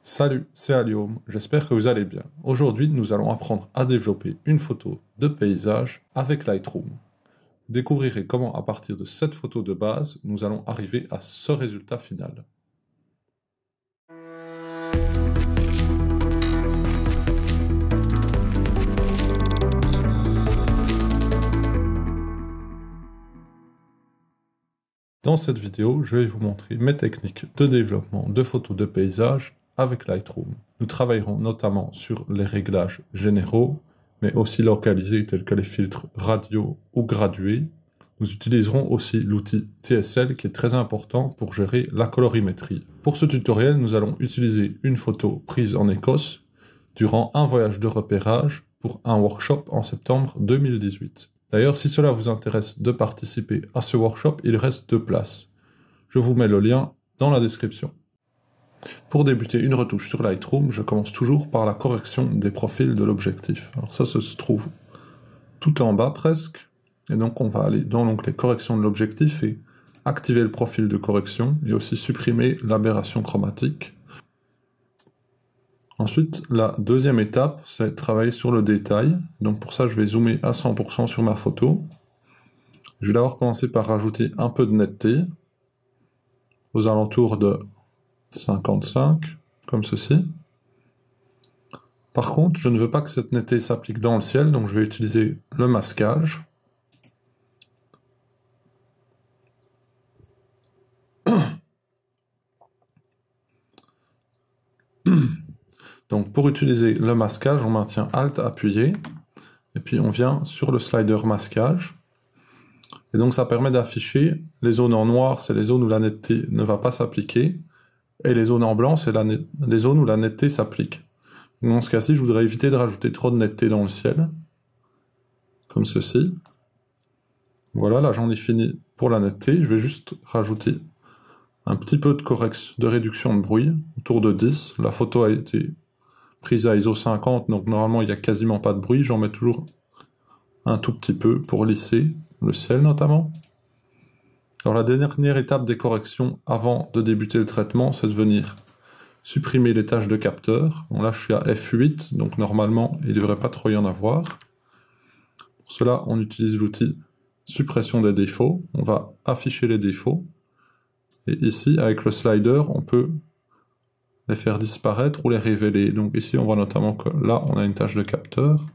Salut, c'est Aliom, j'espère que vous allez bien. Aujourd'hui, nous allons apprendre à développer une photo de paysage avec Lightroom. Vous découvrirez comment, à partir de cette photo de base, nous allons arriver à ce résultat final. Dans cette vidéo, je vais vous montrer mes techniques de développement de photos de paysage avec Lightroom. Nous travaillerons notamment sur les réglages généraux, mais aussi localisés tels que les filtres radio ou gradués. Nous utiliserons aussi l'outil TSL qui est très important pour gérer la colorimétrie. Pour ce tutoriel, nous allons utiliser une photo prise en Écosse durant un voyage de repérage pour un workshop en septembre 2018. D'ailleurs, si cela vous intéresse de participer à ce workshop, il reste 2 places. Je vous mets le lien dans la description. Pour débuter une retouche sur Lightroom, je commence toujours par la correction des profils de l'objectif. Alors ça se trouve tout en bas presque, et donc on va aller dans l'onglet correction de l'objectif et activer le profil de correction, et aussi supprimer l'aberration chromatique. Ensuite, la deuxième étape, c'est travailler sur le détail. Donc pour ça, je vais zoomer à 100% sur ma photo. Je vais d'abord commencer par rajouter un peu de netteté, aux alentours de 55, comme ceci. Par contre, je ne veux pas que cette netteté s'applique dans le ciel, donc je vais utiliser le masquage. Donc pour utiliser le masquage, on maintient Alt appuyé, et puis on vient sur le slider masquage. Et donc ça permet d'afficher les zones en noir, c'est les zones où la netteté ne va pas s'appliquer, et les zones en blanc, c'est les zones où la netteté s'applique. Dans ce cas-ci, je voudrais éviter de rajouter trop de netteté dans le ciel, comme ceci. Voilà, là j'en ai fini pour la netteté, je vais juste rajouter un petit peu de réduction de bruit, autour de 10. La photo a été prise à ISO 50, donc normalement il n'y a quasiment pas de bruit, j'en mets toujours un tout petit peu pour lisser le ciel notamment. Alors la dernière étape des corrections avant de débuter le traitement, c'est de venir supprimer les tâches de capteur. Bon, là je suis à F8, donc normalement il ne devrait pas trop y en avoir. Pour cela, on utilise l'outil suppression des défauts, on va afficher les défauts, et ici avec le slider, on peut les faire disparaître ou les révéler. Donc ici on voit notamment que là on a une tâche de capteur,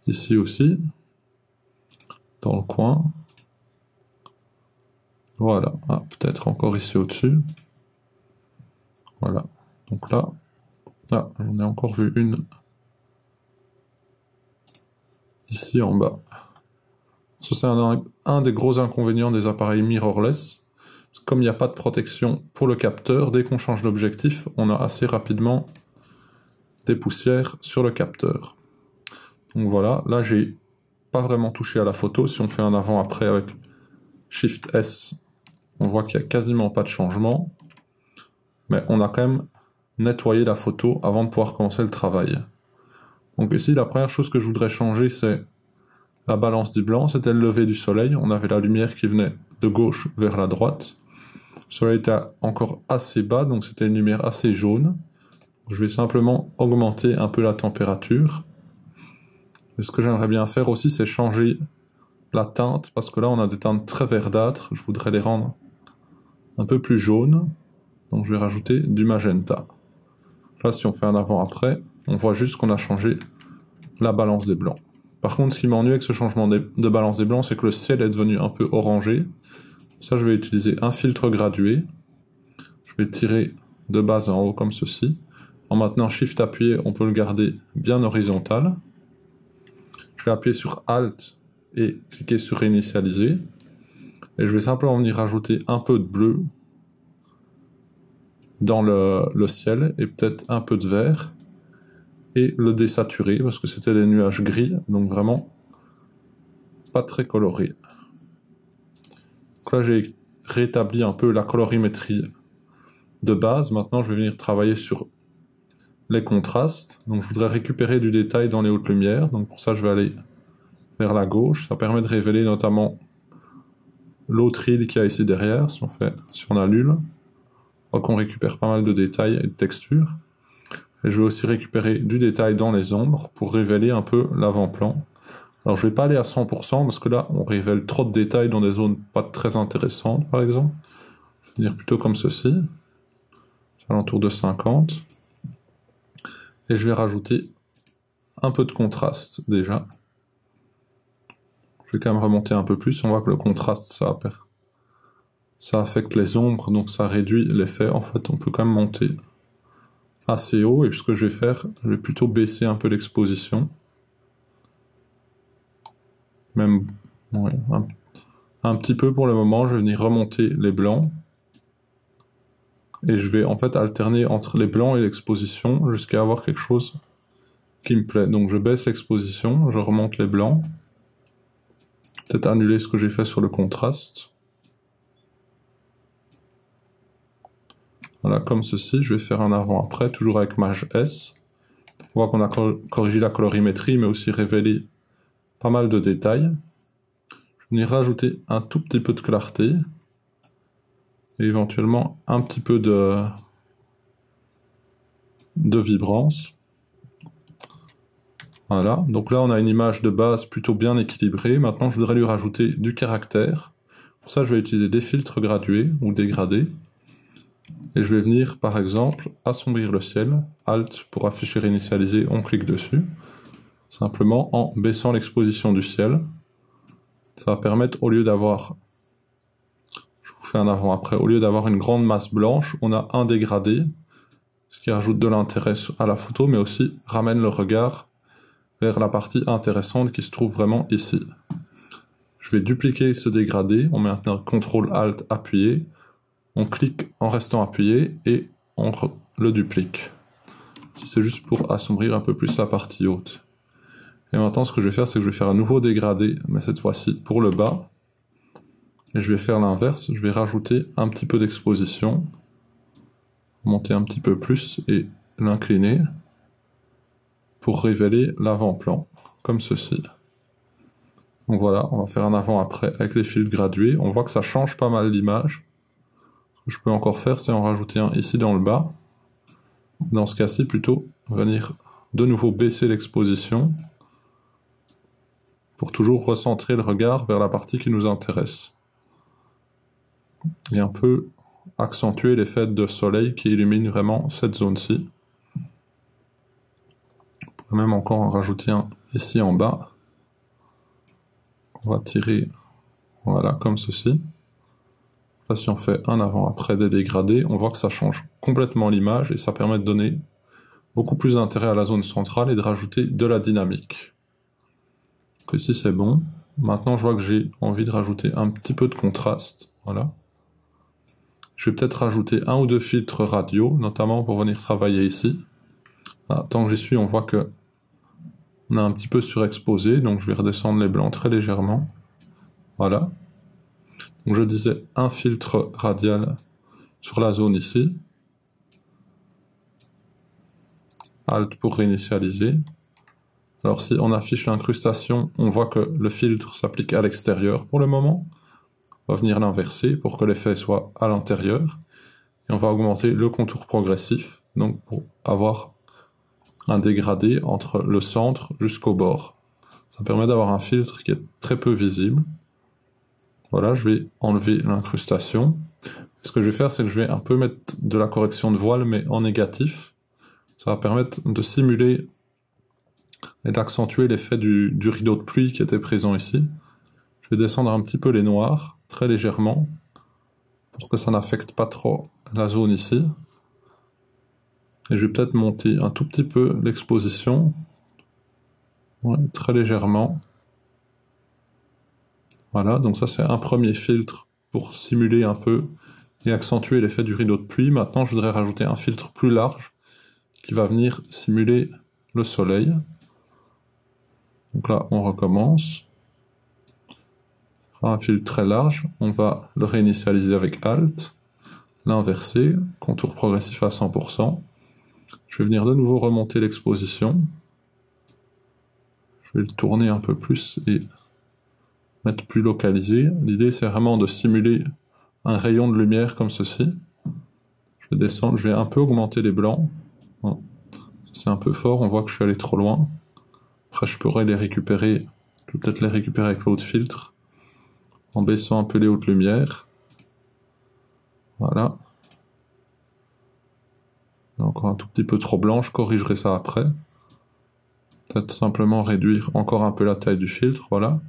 ici aussi, dans le coin, voilà, ah, peut-être encore ici au-dessus, voilà, donc là, ah, j'en ai encore vu une, ici en bas. Ça c'est un des gros inconvénients des appareils mirrorless, comme il n'y a pas de protection pour le capteur, dès qu'on change d'objectif, on a assez rapidement des poussières sur le capteur. Donc voilà, là j'ai pas vraiment touché à la photo. Si on fait un avant-après avec Shift S, on voit qu'il n'y a quasiment pas de changement, mais on a quand même nettoyé la photo avant de pouvoir commencer le travail. Donc ici, la première chose que je voudrais changer, c'est la balance du blanc. C'était le lever du soleil, on avait la lumière qui venait de gauche vers la droite. Le soleil était encore assez bas, donc c'était une lumière assez jaune. Je vais simplement augmenter un peu la température. Et ce que j'aimerais bien faire aussi, c'est changer la teinte, parce que là on a des teintes très verdâtres, je voudrais les rendre un peu plus jaunes, donc je vais rajouter du magenta. Là si on fait un avant-après, on voit juste qu'on a changé la balance des blancs. Par contre, ce qui m'ennuie avec ce changement de balance des blancs, c'est que le ciel est devenu un peu orangé. Ça, je vais utiliser un filtre gradué. Je vais tirer de bas en haut comme ceci. En maintenant Shift appuyé, on peut le garder bien horizontal. Je vais appuyer sur Alt et cliquer sur réinitialiser. Et je vais simplement venir rajouter un peu de bleu dans le ciel et peut-être un peu de vert. Et le désaturer parce que c'était des nuages gris, donc vraiment pas très coloré. Donc là j'ai rétabli un peu la colorimétrie de base. Maintenant je vais venir travailler sur les contrastes. Donc je voudrais récupérer du détail dans les hautes lumières, donc pour ça je vais aller vers la gauche. Ça permet de révéler notamment l'autre île qu'il y a ici derrière, si on annule. voit qu'on récupère pas mal de détails et de textures. Et je vais aussi récupérer du détail dans les ombres pour révéler un peu l'avant-plan. Alors je vais pas aller à 100% parce que là on révèle trop de détails dans des zones pas très intéressantes par exemple. Je vais venir plutôt comme ceci, à l'entour de 50. Et je vais rajouter un peu de contraste déjà. Je vais quand même remonter un peu plus, on voit que le contraste ça affecte les ombres, donc ça réduit l'effet. En fait on peut quand même monter assez haut, et puis ce que je vais faire, je vais plutôt baisser un peu l'exposition. Même ouais, un petit peu pour le moment, je vais venir remonter les blancs. Et je vais en fait alterner entre les blancs et l'exposition jusqu'à avoir quelque chose qui me plaît. Donc je baisse l'exposition, je remonte les blancs. Peut-être annuler ce que j'ai fait sur le contraste. Voilà, comme ceci, je vais faire un avant-après, toujours avec Maj S. On voit qu'on a corrigé la colorimétrie, mais aussi révélé pas mal de détails. Je vais venir rajouter un tout petit peu de clarté. Et éventuellement un petit peu de vibrance. Voilà, donc là on a une image de base plutôt bien équilibrée. Maintenant je voudrais lui rajouter du caractère. Pour ça je vais utiliser des filtres gradués ou dégradés. Et je vais venir par exemple assombrir le ciel. Alt pour afficher réinitialiser, on clique dessus. Simplement en baissant l'exposition du ciel. Ça va permettre, au lieu d'avoir, je vous fais un avant-après, au lieu d'avoir une grande masse blanche, on a un dégradé. Ce qui rajoute de l'intérêt à la photo, mais aussi ramène le regard vers la partie intéressante qui se trouve vraiment ici. Je vais dupliquer ce dégradé, on met maintenant CTRL ALT appuyé, on clique en restant appuyé et on le duplique. C'est juste pour assombrir un peu plus la partie haute. Et maintenant ce que je vais faire, c'est que je vais faire un nouveau dégradé, mais cette fois-ci pour le bas. Et je vais faire l'inverse, je vais rajouter un petit peu d'exposition, monter un petit peu plus et l'incliner pour révéler l'avant-plan, comme ceci. Donc voilà, on va faire un avant-après avec les fils gradués. On voit que ça change pas mal l'image. Ce que je peux encore faire, c'est en rajouter un ici dans le bas. Dans ce cas-ci, plutôt venir de nouveau baisser l'exposition pour toujours recentrer le regard vers la partie qui nous intéresse. Et un peu accentuer l'effet de soleil qui illumine vraiment cette zone-ci. On peut même encore en rajouter un ici en bas. On va tirer, voilà, comme ceci. Là, si on fait un avant-après des dégradés, on voit que ça change complètement l'image et ça permet de donner beaucoup plus d'intérêt à la zone centrale et de rajouter de la dynamique. Donc ici c'est bon. Maintenant je vois que j'ai envie de rajouter un petit peu de contraste. Voilà. Je vais peut-être rajouter un ou deux filtres radio, notamment pour venir travailler ici. Voilà, tant que j'y suis, on voit que on a un petit peu surexposé, donc je vais redescendre les blancs très légèrement. Voilà. Donc je disais un filtre radial sur la zone ici. Alt pour réinitialiser. Alors si on affiche l'incrustation, on voit que le filtre s'applique à l'extérieur pour le moment. On va venir l'inverser pour que l'effet soit à l'intérieur. Et on va augmenter le contour progressif, donc pour avoir un dégradé entre le centre jusqu'au bord. Ça permet d'avoir un filtre qui est très peu visible. Voilà, je vais enlever l'incrustation. Ce que je vais faire, c'est que je vais un peu mettre de la correction de voile, mais en négatif. Ça va permettre de simuler et d'accentuer l'effet du rideau de pluie qui était présent ici. Je vais descendre un petit peu les noirs, très légèrement, pour que ça n'affecte pas trop la zone ici. Et je vais peut-être monter un tout petit peu l'exposition, ouais, très légèrement. Voilà, donc ça c'est un premier filtre pour simuler un peu et accentuer l'effet du rideau de pluie. Maintenant je voudrais rajouter un filtre plus large qui va venir simuler le soleil. Donc là on recommence. Un filtre très large, on va le réinitialiser avec Alt, l'inverser, contour progressif à 100%. Je vais venir de nouveau remonter l'exposition. Je vais le tourner un peu plus et mettre plus localisé. L'idée c'est vraiment de simuler un rayon de lumière comme ceci. Je vais descendre, je vais un peu augmenter les blancs. Bon. C'est un peu fort, on voit que je suis allé trop loin. Après, je pourrais les récupérer. Je vais peut-être les récupérer avec l'autre filtre. En baissant un peu les hautes lumières. Voilà. Encore un tout petit peu trop blanc, je corrigerai ça après. Peut-être simplement réduire encore un peu la taille du filtre, voilà.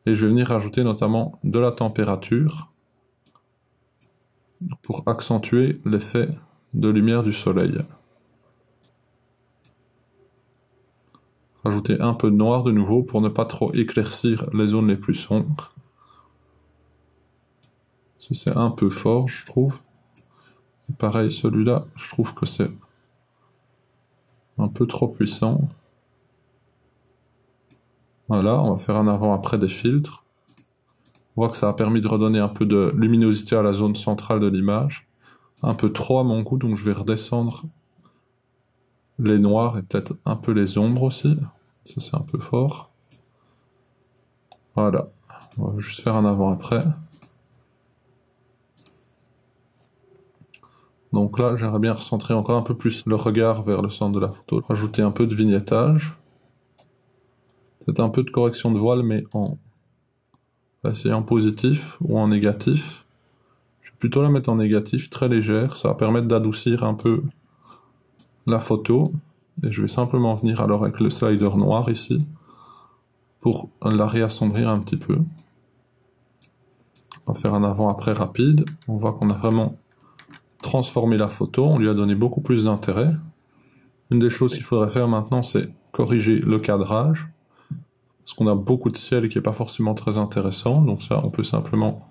Et je vais venir rajouter notamment de la température pour accentuer l'effet de lumière du soleil. Rajouter un peu de noir de nouveau pour ne pas trop éclaircir les zones les plus sombres. Ça c'est un peu fort, je trouve. Et pareil, celui-là, je trouve que c'est un peu trop puissant. Voilà, on va faire un avant-après des filtres. On voit que ça a permis de redonner un peu de luminosité à la zone centrale de l'image. Un peu trop à mon goût, donc je vais redescendre les noirs et peut-être un peu les ombres aussi. Ça c'est un peu fort. Voilà, on va juste faire un avant-après. Donc là, j'aimerais bien recentrer encore un peu plus le regard vers le centre de la photo. Rajouter un peu de vignettage. Peut-être un peu de correction de voile, mais en... On va essayer en positif ou en négatif. Je vais plutôt la mettre en négatif, très légère. Ça va permettre d'adoucir un peu la photo. Et je vais simplement venir alors avec le slider noir ici pour la réassombrir un petit peu. On va faire un avant-après rapide. On voit qu'on a vraiment transformé la photo. On lui a donné beaucoup plus d'intérêt. Une des choses qu'il faudrait faire maintenant, c'est corriger le cadrage. Parce qu'on a beaucoup de ciel qui n'est pas forcément très intéressant. Donc ça, on peut simplement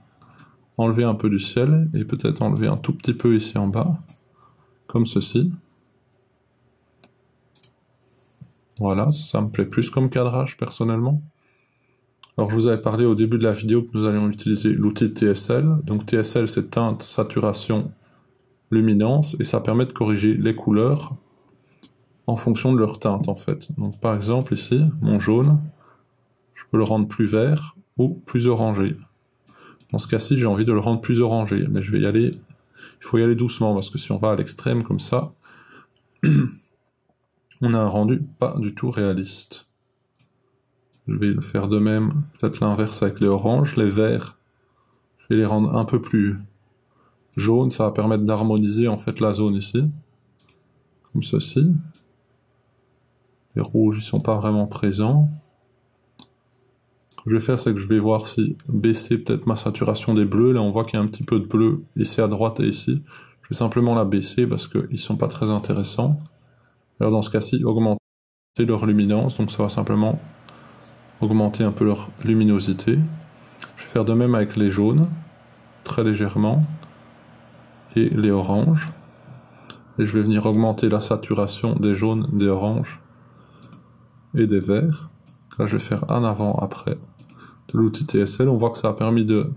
enlever un peu du ciel et peut-être enlever un tout petit peu ici en bas. Comme ceci. Voilà, ça me plaît plus comme cadrage personnellement. Alors je vous avais parlé au début de la vidéo que nous allions utiliser l'outil TSL. Donc TSL c'est teinte, saturation, luminance et ça permet de corriger les couleurs en fonction de leur teinte en fait. Donc par exemple ici, mon jaune, je peux le rendre plus vert ou plus orangé. Dans ce cas-ci, j'ai envie de le rendre plus orangé, mais je vais y aller, il faut y aller doucement parce que si on va à l'extrême comme ça, on a un rendu pas du tout réaliste. Je vais le faire de même, peut-être l'inverse avec les oranges. Les verts, je vais les rendre un peu plus jaunes, ça va permettre d'harmoniser en fait la zone ici. Comme ceci. Les rouges, ils sont pas vraiment présents. Ce que je vais faire, c'est que je vais voir si baisser peut-être ma saturation des bleus. Là, on voit qu'il y a un petit peu de bleu ici à droite et ici. Je vais simplement la baisser parce qu'ils sont pas très intéressants. Alors dans ce cas-ci, augmenter leur luminance, donc ça va simplement augmenter un peu leur luminosité. Je vais faire de même avec les jaunes, très légèrement, et les oranges. Et je vais venir augmenter la saturation des jaunes, des oranges et des verts. Là, je vais faire un avant-après de l'outil TSL. On voit que ça a permis de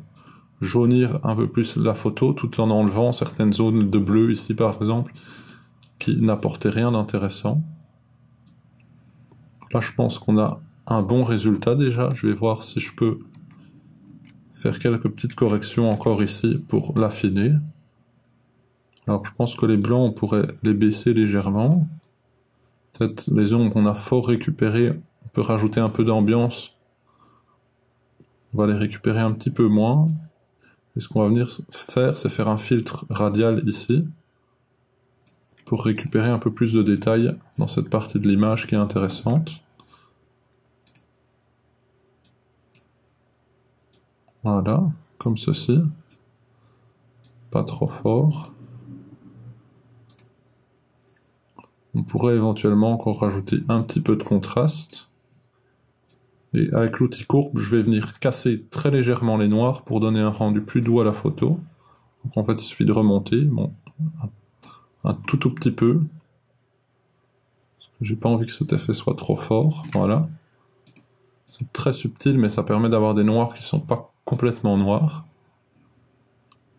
jaunir un peu plus la photo tout en enlevant certaines zones de bleu, ici par exemple, qui n'apportaient rien d'intéressant. Là, je pense qu'on a un bon résultat déjà. Je vais voir si je peux faire quelques petites corrections encore ici pour l'affiner. Alors, je pense que les blancs, on pourrait les baisser légèrement. Peut-être les ombres qu'on a fort récupérées, on peut rajouter un peu d'ambiance. On va les récupérer un petit peu moins. Et ce qu'on va venir faire, c'est faire un filtre radial ici, pour récupérer un peu plus de détails dans cette partie de l'image qui est intéressante. Voilà, comme ceci. Pas trop fort. On pourrait éventuellement encore rajouter un petit peu de contraste. Et avec l'outil courbe, je vais venir casser très légèrement les noirs pour donner un rendu plus doux à la photo. Donc en fait, il suffit de remonter, bon, un tout petit peu. J'ai pas envie que cet effet soit trop fort, voilà. C'est très subtil, mais ça permet d'avoir des noirs qui sont pas complètement noirs.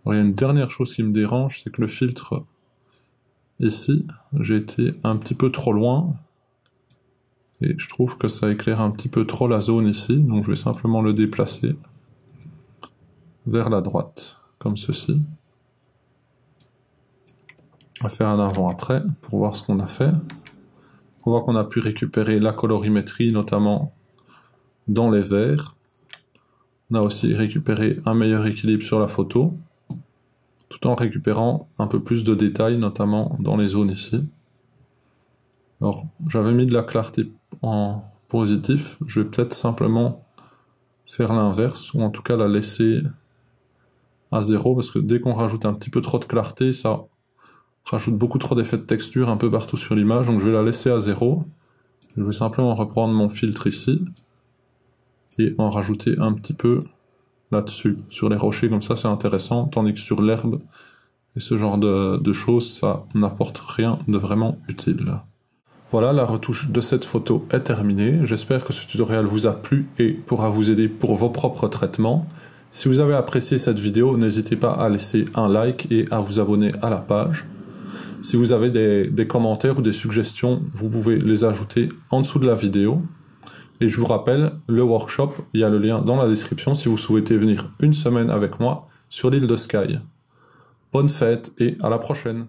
Alors, il y a une dernière chose qui me dérange, c'est que le filtre, ici, j'ai été un petit peu trop loin. Et je trouve que ça éclaire un petit peu trop la zone ici, donc je vais simplement le déplacer vers la droite, comme ceci. On va faire un avant-après pour voir ce qu'on a fait. On voit qu'on a pu récupérer la colorimétrie, notamment dans les verts. On a aussi récupéré un meilleur équilibre sur la photo, tout en récupérant un peu plus de détails, notamment dans les zones ici. Alors, j'avais mis de la clarté en positif, je vais peut-être simplement faire l'inverse, ou en tout cas la laisser à 0, parce que dès qu'on rajoute un petit peu trop de clarté, ça rajoute beaucoup trop d'effets de texture un peu partout sur l'image, donc je vais la laisser à 0. Je vais simplement reprendre mon filtre ici, et en rajouter un petit peu là-dessus, sur les rochers, comme ça c'est intéressant, tandis que sur l'herbe et ce genre de choses, ça n'apporte rien de vraiment utile. Voilà, la retouche de cette photo est terminée. J'espère que ce tutoriel vous a plu et pourra vous aider pour vos propres traitements. Si vous avez apprécié cette vidéo, n'hésitez pas à laisser un like et à vous abonner à la page. Si vous avez des commentaires ou des suggestions, vous pouvez les ajouter en dessous de la vidéo. Et je vous rappelle, le workshop, il y a le lien dans la description si vous souhaitez venir une semaine avec moi sur l'île de Skye. Bonne fête et à la prochaine!